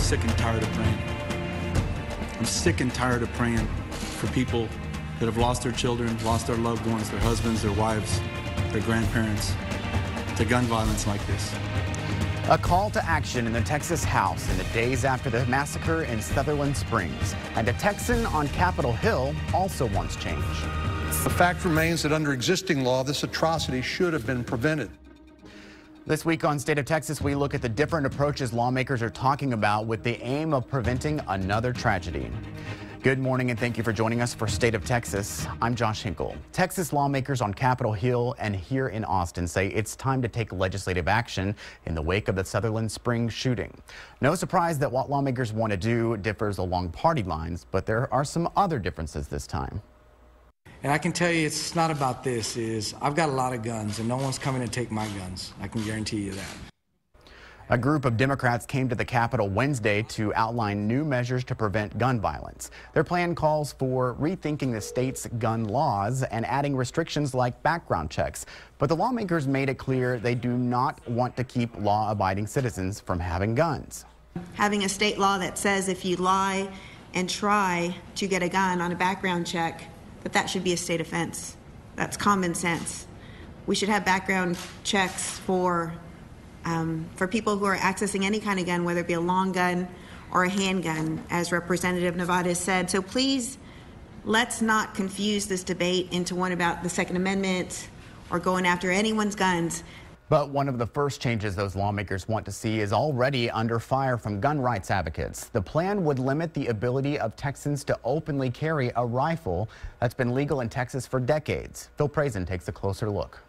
sick and tired of praying. I'm sick and tired of praying for people that have lost their children, lost their loved ones, their husbands, their wives, their grandparents, to gun violence like this. A call to action in the Texas House in the days after the massacre in Sutherland Springs. And a Texan on Capitol Hill also wants change. The fact remains that under existing law, this atrocity should have been prevented. This week on State of Texas, we look at the different approaches lawmakers are talking about with the aim of preventing another tragedy. Good morning and thank you for joining us for State of Texas. I'm Josh Hinkle. Texas lawmakers on Capitol Hill and here in Austin say it's time to take legislative action in the wake of the Sutherland Springs shooting. No surprise that what lawmakers want to do differs along party lines, but there are some other differences this time. And I can tell you it's not about this, I've got a lot of guns and no one's coming to take my guns. I can guarantee you that. A group of Democrats came to the Capitol Wednesday to outline new measures to prevent gun violence. Their plan calls for rethinking the state's gun laws and adding restrictions like background checks. But the lawmakers made it clear they do not want to keep law-abiding citizens from having guns. Having a state law that says if you lie and try to get a gun on a background check, that should be a state offense. That's common sense. We should have background checks for people who are accessing any kind of gun, whether it be a long gun or a handgun, as Representative Nevada said. So please, let's not confuse this debate into one about the Second Amendment or going after anyone's guns. But one of the first changes those lawmakers want to see is already under fire from gun rights advocates. The plan would limit the ability of Texans to openly carry a rifle that's been legal in Texas for decades. Phil Prazen takes a closer look.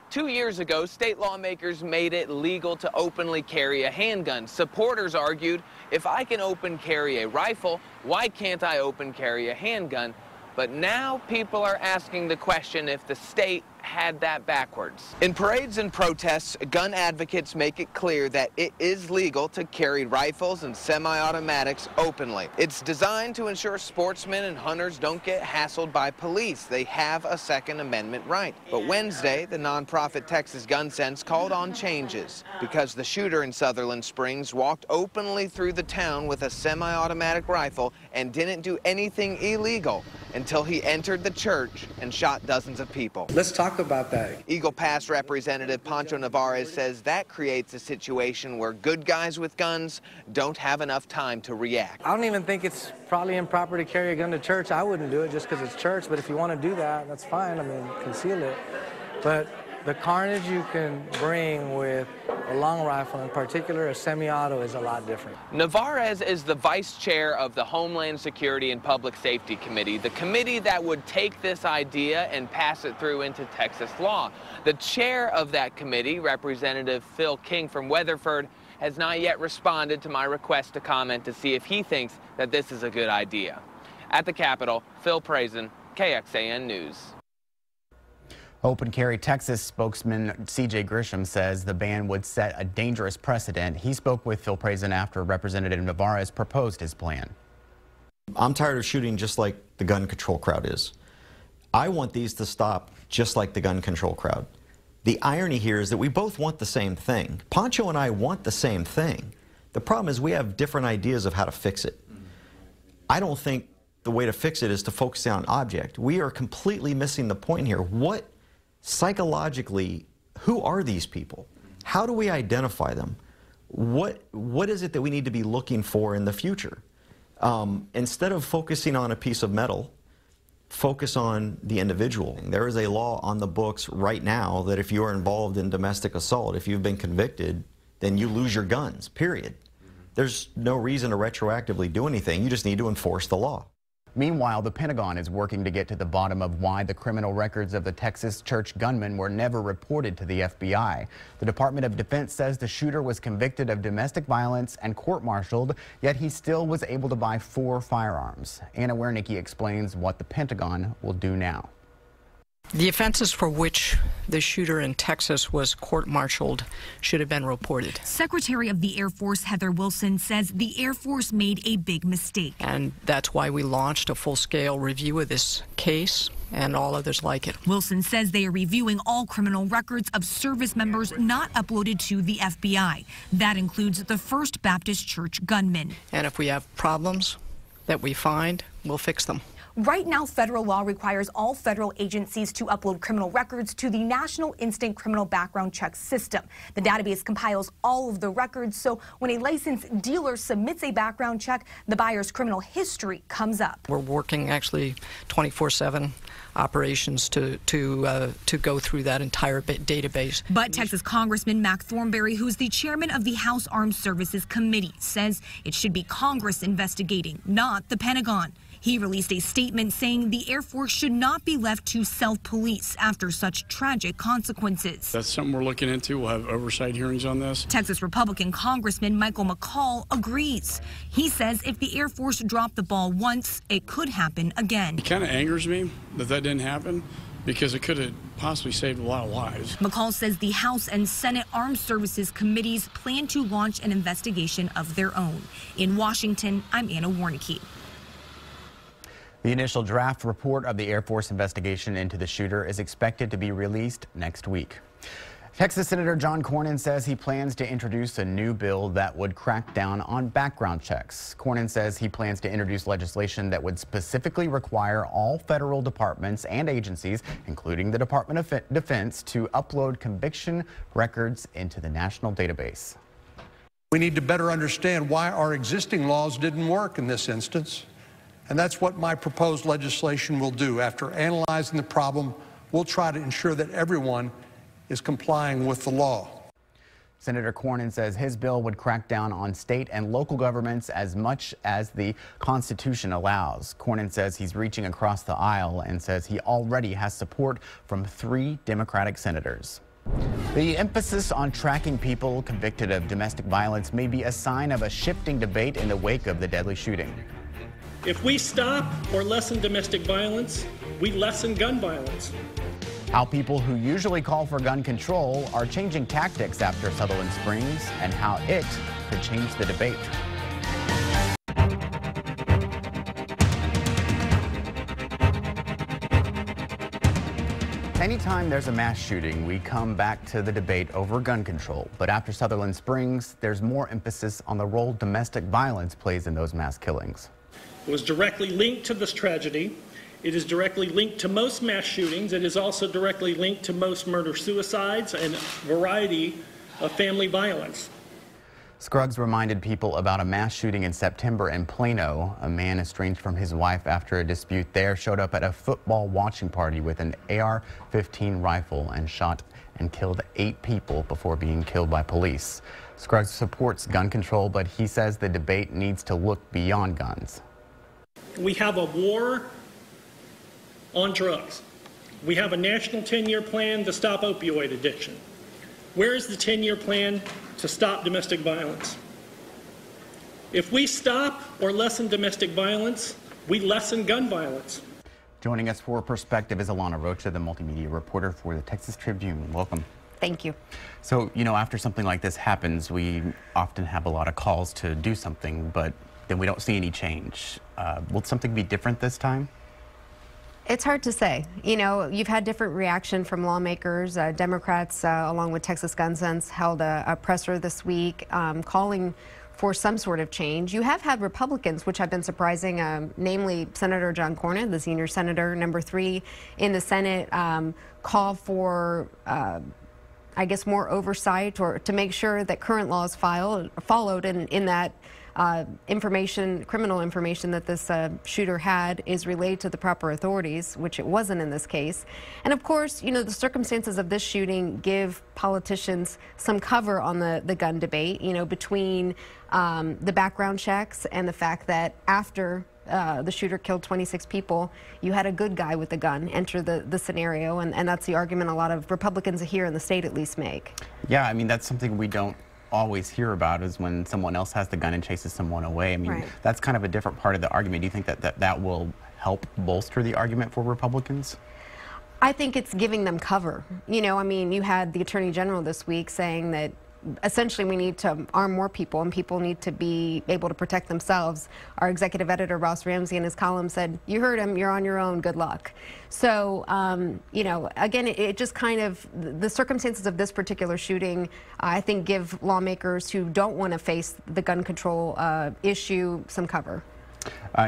2 years ago, state lawmakers made it legal to openly carry a handgun. Supporters argued, if I can open carry a rifle, why can't I open carry a handgun? But now people are asking the question if the state had that backwards. In parades and protests, gun advocates make it clear that it is legal to carry rifles and semi-automatics openly. It's designed to ensure sportsmen and hunters don't get hassled by police. They have a Second Amendment right. But Wednesday, the nonprofit Texas Gun Sense called on changes because the shooter in Sutherland Springs walked openly through the town with a semi-automatic rifle and didn't do anything illegal until he entered the church and shot dozens of people. Let's talk about that. Eagle Pass Representative Pancho Navarez says that creates a situation where good guys with guns don't have enough time to react. I don't even think it's probably improper to carry a gun to church. I wouldn't do it just because it's church, but if you want to do that, that's fine. I mean, conceal it. But the carnage you can bring with a long rifle, in particular a semi-auto, is a lot different. Navarez is the vice chair of the Homeland Security and Public Safety Committee, the committee that would take this idea and pass it through into Texas law. The chair of that committee, Representative Phil King from Weatherford, has not yet responded to my request to comment to see if he thinks that this is a good idea. At the Capitol, Phil Prazen, KXAN News. Open Carry Texas spokesman C.J. Grisham says the ban would set a dangerous precedent. He spoke with Phil Prazen after Representative Navarez proposed his plan. I'm tired of shooting just like the gun control crowd is. I want these to stop just like the gun control crowd. The irony here is that we both want the same thing. Pancho and I want the same thing. The problem is we have different ideas of how to fix it. I don't think the way to fix it is to focus on an object. We are completely missing the point here. Psychologically, who are these people? How do we identify them? What is it that we need to be looking for in the future? Instead of focusing on a piece of metal, focus on the individual. There is a law on the books right now that if you are involved in domestic assault, if you've been convicted, then you lose your guns, period. There's no reason to retroactively do anything. You just need to enforce the law. Meanwhile, the Pentagon is working to get to the bottom of why the criminal records of the Texas church gunman were never reported to the FBI. The Department of Defense says the shooter was convicted of domestic violence and court-martialed, yet he still was able to buy 4 firearms. Anna Wernicke explains what the Pentagon will do now. The offenses for which the shooter in Texas was court-martialed should have been reported. Secretary of the Air Force Heather Wilson says the Air Force made a big mistake. And that's why we launched a full-scale review of this case and all others like it. Wilson says they are reviewing all criminal records of service members not uploaded to the FBI. That includes the First Baptist Church gunman. And if we have problems that we find, we'll fix them. Right now, federal law requires all federal agencies to upload criminal records to the National Instant Criminal Background Check System. The database compiles all of the records, so when a licensed dealer submits a background check, the buyer's criminal history comes up. We're working actually 24/7 operations to go through that entire database. But Texas Congressman Mac Thornberry, who's the chairman of the House Armed Services Committee, says it should be Congress investigating, not the Pentagon. He released a statement saying the Air Force should not be left to self-police after such tragic consequences. That's something we're looking into. We'll have oversight hearings on this. Texas Republican Congressman Michael McCall agrees. He says if the Air Force dropped the ball once, it could happen again. It kind of angers me that didn't happen, because it could have possibly saved a lot of lives. McCall says the House and Senate Armed Services Committees plan to launch an investigation of their own. In Washington, I'm Anna Warnicki. The initial draft report of the Air Force investigation into the shooter is expected to be released next week. Texas Senator John Cornyn says he plans to introduce a new bill that would crack down on background checks. Cornyn says he plans to introduce legislation that would specifically require all federal departments and agencies, including the Department of Defense, to upload conviction records into the national database. We need to better understand why our existing laws didn't work in this instance. And that's what my proposed legislation will do. After analyzing the problem, we'll try to ensure that everyone is complying with the law. Senator Cornyn says his bill would crack down on state and local governments as much as the Constitution allows. Cornyn says he's reaching across the aisle and says he already has support from 3 Democratic senators. The emphasis on tracking people convicted of domestic violence may be a sign of a shifting debate in the wake of the deadly shooting. If we stop or lessen domestic violence, we lessen gun violence. How people who usually call for gun control are changing tactics after Sutherland Springs, and how it could change the debate. Anytime there's a mass shooting, we come back to the debate over gun control. But after Sutherland Springs, there's more emphasis on the role domestic violence plays in those mass killings. It was directly linked to this tragedy. It is directly linked to most mass shootings. It is also directly linked to most murder-suicides and a variety of family violence. Scruggs reminded people about a mass shooting in September in Plano. A man estranged from his wife after a dispute there showed up at a football watching party with an AR-15 rifle and shot and killed 8 people before being killed by police. Scruggs supports gun control, but he says the debate needs to look beyond guns. We have a war on drugs. We have a national 10-year plan to stop opioid addiction. Where is the 10-year plan to stop domestic violence? If we stop or lessen domestic violence, we lessen gun violence. Joining us for Perspective is Alana Rocha, the multimedia reporter for the Texas Tribune. Welcome. Thank you. So, after something like this happens, we often have a lot of calls to do something, but then we don't see any change. Will something be different this time? It's hard to say. You've had different reaction from lawmakers. Democrats, along with Texas Gun Sense, held a presser this week calling for some sort of change. You have had Republicans, which have been surprising, namely Senator John Cornyn, the senior senator, number 3 in the Senate, call for I guess more oversight, or to make sure that current laws followed in that criminal information that this shooter had is relayed to the proper authorities, which it wasn't in this case. And of course, the circumstances of this shooting give politicians some cover on the gun debate, between the background checks and the fact that after the shooter killed 26 people, you had a good guy with a gun enter the scenario, and that's the argument a lot of Republicans here in the state at least make. Yeah, that's something we don't always hear about, is when someone else has the gun and chases someone away. Right. That's kind of a different part of the argument. Do you think that will help bolster the argument for Republicans? I think it's giving them cover. You know, I mean, you had the Attorney General this week saying that essentially we need to arm more people and people need to be able to protect themselves. Our executive editor, Ross Ramsey, in his column said, you heard him, you're on your own, good luck. So, you know, again, it just kind of, the circumstances of this particular shooting, I think give lawmakers who don't want to face the gun control issue some cover.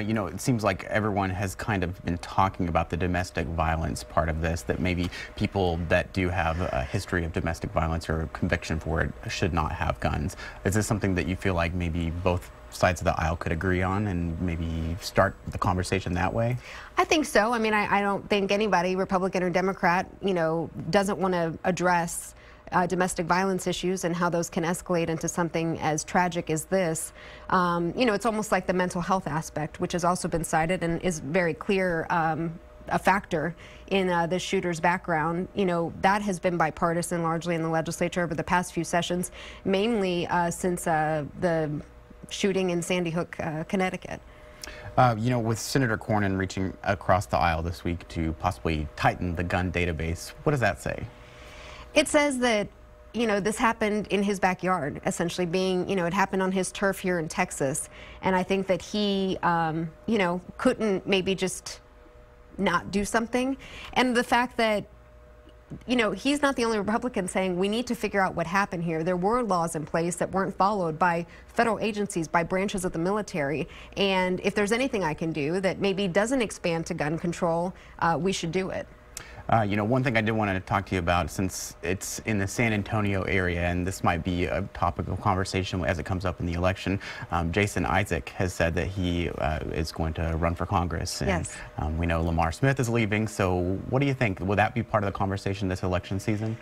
You know, it seems like everyone has kind of been talking about the domestic violence part of this, that maybe people that do have a history of domestic violence or conviction for it should not have guns. Is this something that you feel like maybe both sides of the aisle could agree on and maybe start the conversation that way? I think so. I mean, I don't think anybody, Republican or Democrat, you know, doesn't want to address domestic violence issues and how those can escalate into something as tragic as this. You know, it's almost like the mental health aspect, which has also been cited and is very clear a factor in the shooter's background. You know, that has been bipartisan largely in the legislature over the past few sessions, mainly since the shooting in Sandy Hook, Connecticut. You know, with Senator Cornyn reaching across the aisle this week to possibly tighten the gun database, what does that say? It says that, you know, this happened in his backyard, essentially being, you know, it happened on his turf here in Texas. And I think that he, you know, couldn't maybe just not do something. And the fact that, you know, he's not the only Republican saying we need to figure out what happened here. There were laws in place that weren't followed by federal agencies, by branches of the military. And if there's anything I can do that maybe doesn't expand to gun control, we should do it. You know, one thing I did want to talk to you about, since it's in the San Antonio area, and this might be a topic of conversation as it comes up in the election, Jason Isaac has said that he is going to run for Congress. And, yes. We know Lamar Smith is leaving, so what do you think? Will that be part of the conversation this election season?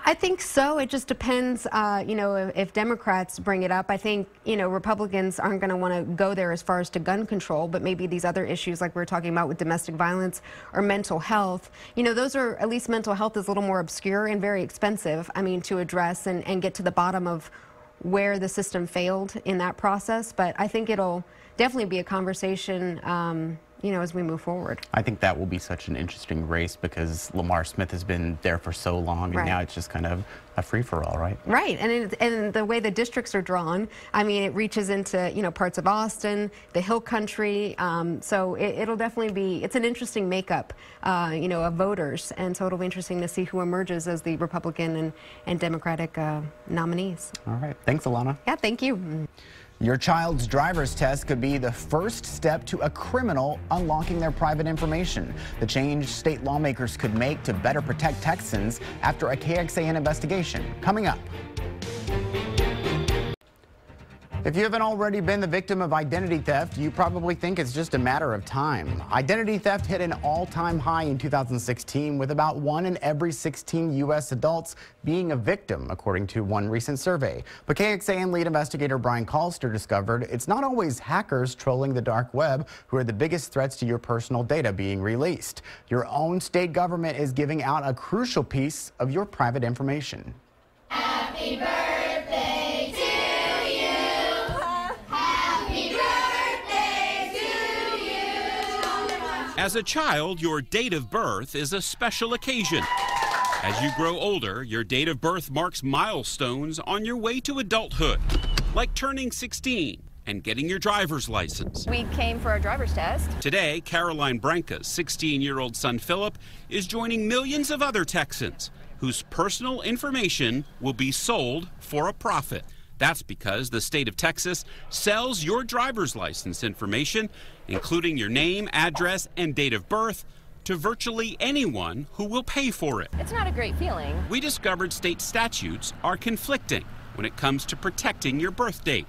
I think so. It just depends, you know, if Democrats bring it up. I think, you know, Republicans aren't going to want to go there as far as to gun control, but maybe these other issues like we were talking about with domestic violence or mental health, you know, those are, at least mental health is a little more obscure and very expensive, I mean, to address and get to the bottom of where the system failed in that process. But I think it'll definitely be a conversation, you know, as we move forward. I think that will be such an interesting race because Lamar Smith has been there for so long, and right. Now it's just kind of a free-for-all, right? Right, and the way the districts are drawn, I mean, it reaches into, you know, parts of Austin, the Hill Country, so it'll definitely be, it's an interesting makeup, you know, of voters, and so it'll be interesting to see who emerges as the Republican and Democratic nominees. All right, thanks, Alana. Yeah, thank you. Your child's driver's test could be the first step to a criminal unlocking their private information. The change state lawmakers could make to better protect Texans after a KXAN investigation. Coming up. If you haven't already been the victim of identity theft, you probably think it's just a matter of time. Identity theft hit an all-time high in 2016, with about 1 in every 16 U.S. adults being a victim, according to one recent survey. But KXAN lead investigator Brian Calster discovered it's not always hackers trolling the dark web who are the biggest threats to your personal data being released. Your own state government is giving out a crucial piece of your private information. Happy birthday to you. Happy birthday to you. As a child, your date of birth is a special occasion. As you grow older, your date of birth marks milestones on your way to adulthood, like turning 16 and getting your driver's license. We came for a driver's test. Today, Caroline Branca's 16-year-old son Philip is joining millions of other Texans whose personal information will be sold for a profit. That's because the state of Texas sells your driver's license information, including your name, address, and date of birth, to virtually anyone who will pay for it. It's not a great feeling. We discovered state statutes are conflicting when it comes to protecting your birth date.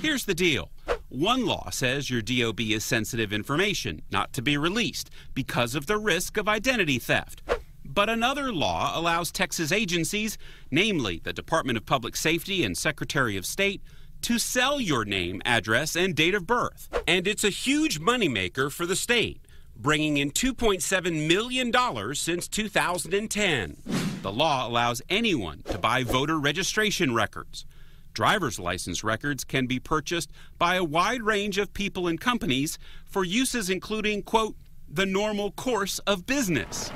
Here's the deal. One law says your DOB is sensitive information, not to be released because of the risk of identity theft. But another law allows Texas agencies, namely the Department of Public Safety and Secretary of State, to sell your name, address, and date of birth. And it's a huge moneymaker for the state, bringing in $2.7 million since 2010. The law allows anyone to buy voter registration records. Driver's license records can be purchased by a wide range of people and companies for uses including, quote, the normal course of business.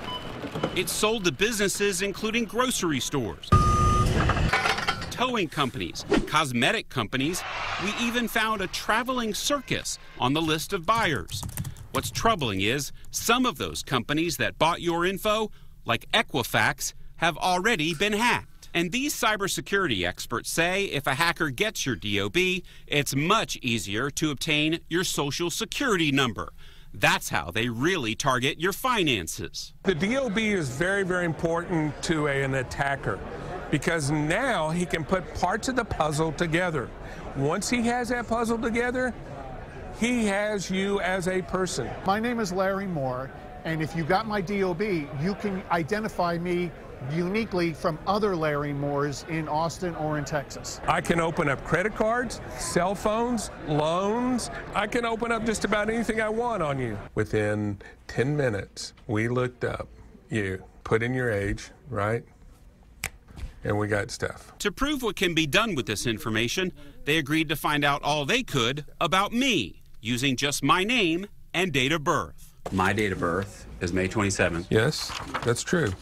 It's sold to businesses including grocery stores, towing companies, cosmetic companies. We even found a traveling circus on the list of buyers. What's troubling is some of those companies that bought your info, like Equifax, have already been hacked. And these cybersecurity experts say if a hacker gets your DOB, it's much easier to obtain your social security number. That's how they really target your finances. The DOB is very, very important to an attacker because now he can put parts of the puzzle together. Once he has that puzzle together, he has you as a person. My name is Larry Moore, and if you got my DOB, you can identify me uniquely from other Larry Moores in Austin or in Texas. I can open up credit cards, cell phones, loans. I can open up just about anything I want on you. Within 10 minutes, we looked up you, put in your age, right? And we got stuff. To prove what can be done with this information, they agreed to find out all they could about me, using just my name and date of birth. My date of birth is May 27th. Yes, that's true.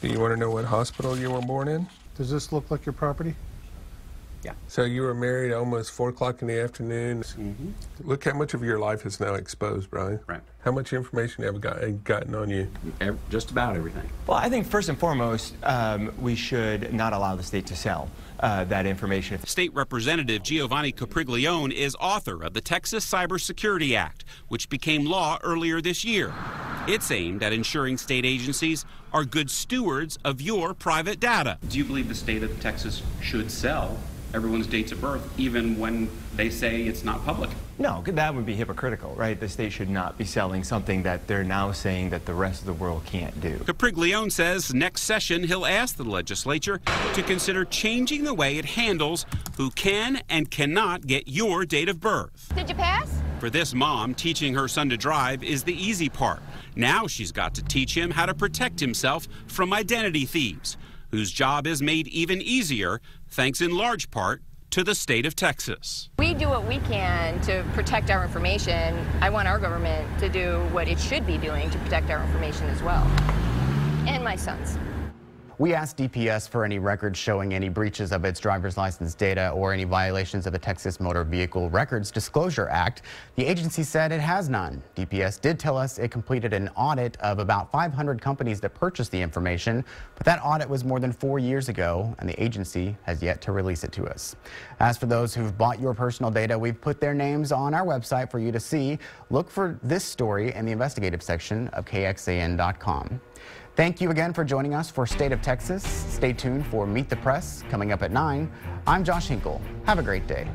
Do you want to know what hospital you were born in? Does this look like your property? Yeah. So you were married almost 4 o'clock in the afternoon. Mm-hmm. Look how much of your life is now exposed, Brian. Right. How much information have gotten on you? Just about everything. Well, I think first and foremost, we should not allow the state to sell that information. State Representative Giovanni Capriglione is author of the Texas Cybersecurity Act, which became law earlier this year. It's aimed at ensuring state agencies are good stewards of your private data. Do you believe the state of Texas should sell everyone's dates of birth, even when they say it's not public? No, that would be hypocritical, right? The state should not be selling something that they're now saying that the rest of the world can't do. Capriglione says next session he'll ask the legislature to consider changing the way it handles who can and cannot get your date of birth. Did you pass? For this mom, teaching her son to drive is the easy part. Now she's got to teach him how to protect himself from identity thieves, whose job is made even easier thanks in large part to the state of Texas. We do what we can to protect our information. I want our government to do what it should be doing to protect our information as well. And my son's. We asked DPS for any records showing any breaches of its driver's license data or any violations of the Texas Motor Vehicle Records Disclosure Act. The agency said it has none. DPS did tell us it completed an audit of about 500 companies that purchased the information, but that audit was more than 4 years ago, and the agency has yet to release it to us. As for those who've bought your personal data, we've put their names on our website for you to see. Look for this story in the investigative section of KXAN.com. Thank you again for joining us for State of Texas. Stay tuned for Meet the Press coming up at 9. I'm Josh Hinkle. Have a great day.